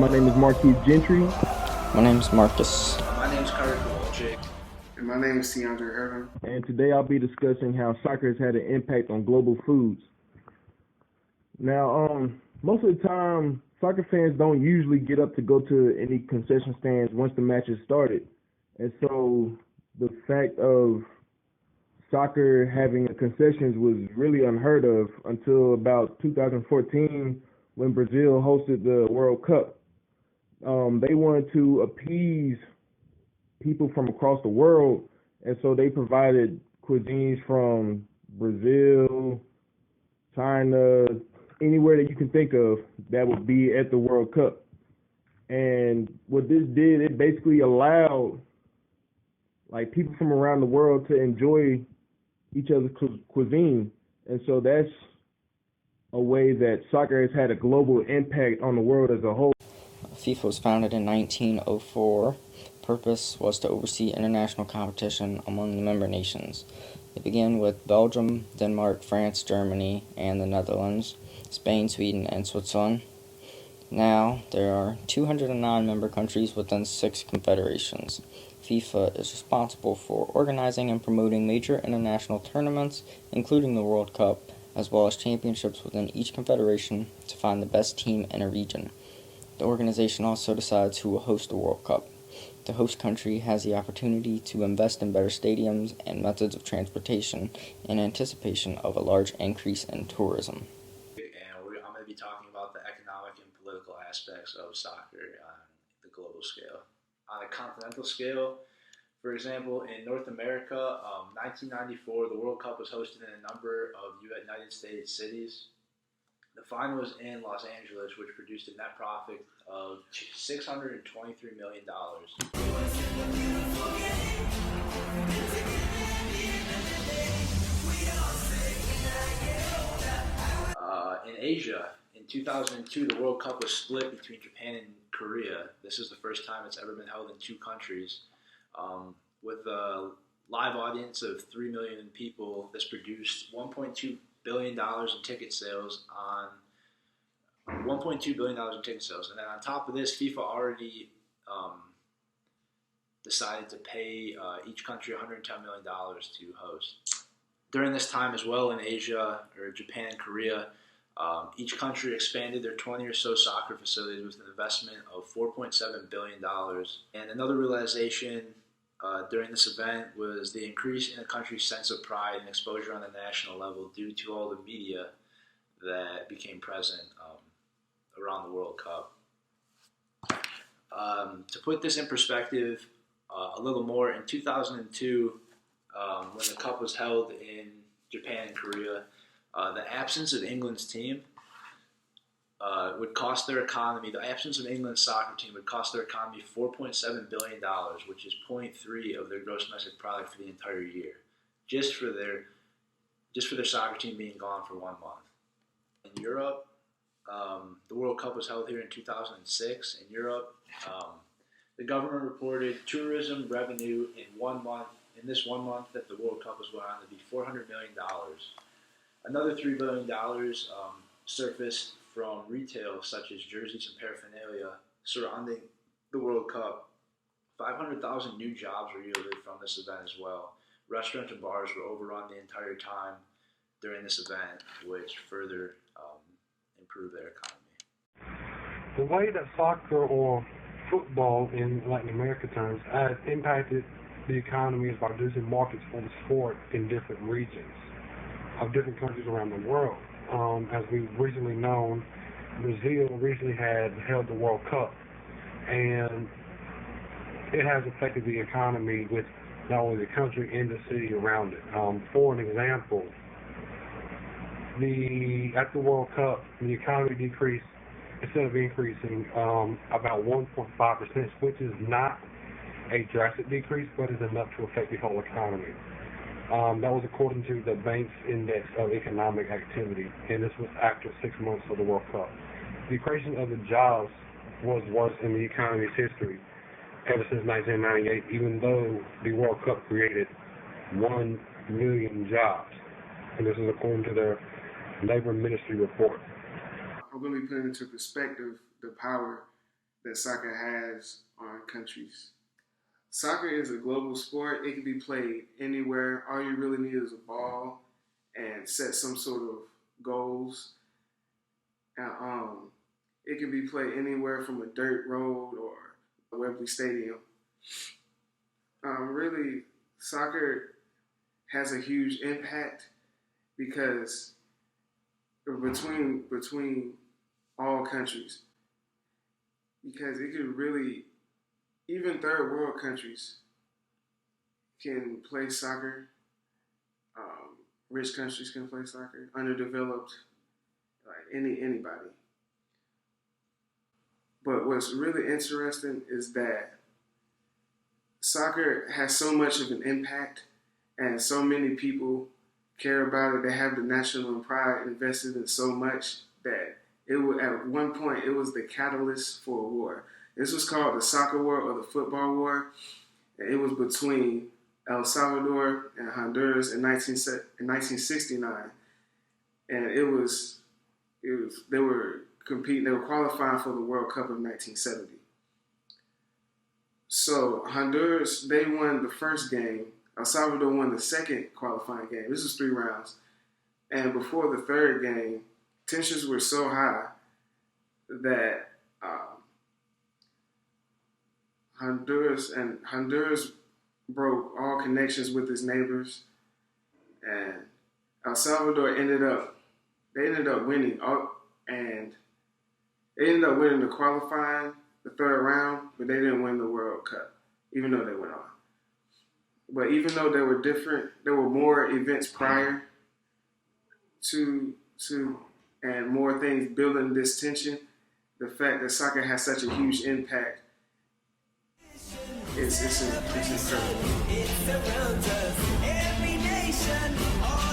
My name is Marquis Gentry. My name is Marcus. My name is Carter Kowalczyk. And my name is Keandre Irvin. And today I'll be discussing how soccer has had an impact on global foods. Now, most of the time, soccer fans don't usually get up to go to any concession stands once the match has started. And so the fact of soccer having a concessions was really unheard of until about 2014 when Brazil hosted the World Cup. They wanted to appease people from across the world, and so they provided cuisines from Brazil, China, anywhere that you can think of that would be at the World Cup. And what this did, it basically allowed like people from around the world to enjoy each other's cuisine, and so that's a way that soccer has had a global impact on the world as a whole. FIFA was founded in 1904. Purpose was to oversee international competition among the member nations. It began with Belgium, Denmark, France, Germany, and the Netherlands, Spain, Sweden, and Switzerland. Now, there are 209 member countries within 6 confederations. FIFA is responsible for organizing and promoting major international tournaments, including the World Cup, as well as championships within each confederation to find the best team in a region. The organization also decides who will host the World Cup. The host country has the opportunity to invest in better stadiums and methods of transportation in anticipation of a large increase in tourism. And I'm going to be talking about the economic and political aspects of soccer on the global scale. On a continental scale, for example, in North America, 1994, the World Cup was hosted in a number of United States cities. The final was in Los Angeles, which produced a net profit of $623 million. In Asia, in 2002, the World Cup was split between Japan and Korea. This is the first time it's ever been held in 2 countries. With a live audience of 3 million people, this produced $1.2 billion in ticket sales and then on top of this, FIFA already decided to pay each country $110 million to host. During this time as well in Asia, or Japan and Korea, each country expanded their 20 or so soccer facilities with an investment of $4.7 billion. And another realization during this event was the increase in a country's sense of pride and exposure on the national level due to all the media that became present around the World Cup. To put this in perspective a little more, in 2002, when the Cup was held in Japan and Korea, the absence of England's team would cost their economy, the absence of England's soccer team would cost their economy $4.7 billion, which is 0.3 of their gross domestic product for the entire year, just for their soccer team being gone for 1 month. In Europe, the World Cup was held here in 2006. In Europe, the government reported tourism revenue in this 1 month that the World Cup was going on to be $400 million. Another $3 billion surfaced from retail, such as jerseys and paraphernalia surrounding the World Cup. 500,000 new jobs were yielded from this event as well. Restaurants and bars were overrun the entire time during this event, which further improved their economy. The way that soccer or football in Latin America terms has impacted the economy is by reducing markets for the sport in different regions of different countries around the world. As we've recently known, Brazil recently had held the World Cup, and it has affected the economy with not only the country and the city around it. For an example, at the World Cup, the economy decreased, instead of increasing, about 1.5%, which is not a drastic decrease, but is enough to affect the whole economy. That was according to the Bank's Index of Economic Activity, and this was after 6 months of the World Cup. The creation of the jobs was worse in the economy's history ever since 1998, even though the World Cup created 1 million jobs. And this is according to their Labor Ministry report. Really put into perspective the power that soccer has on countries. Soccer is a global sport. It can be played anywhere. All you really need is a ball and set some sort of goals. It can be played anywhere from a dirt road or a Wembley Stadium. Really, soccer has a huge impact because between all countries, because it could really, even third world countries can play soccer. Rich countries can play soccer. Underdeveloped, like anybody. But what's really interesting is that soccer has so much of an impact and so many people care about it. They have the national pride invested in so much that at one point it was the catalyst for a war. This was called the soccer war or the football war. And it was between El Salvador and Honduras in 1969. And they were competing, they were qualifying for the World Cup of 1970. So Honduras, they won the first game. El Salvador won the second qualifying game. This was 3 rounds. And before the third game, tensions were so high that Honduras broke all connections with its neighbors, and El Salvador ended up winning, and they ended up winning the qualifying, the third round, but they didn't win the World Cup, even though they went on. But even though they were different, there were more events prior to and more things building this tension. The fact that soccer has such a huge impact, it's incredible. It surrounds us, every nation, all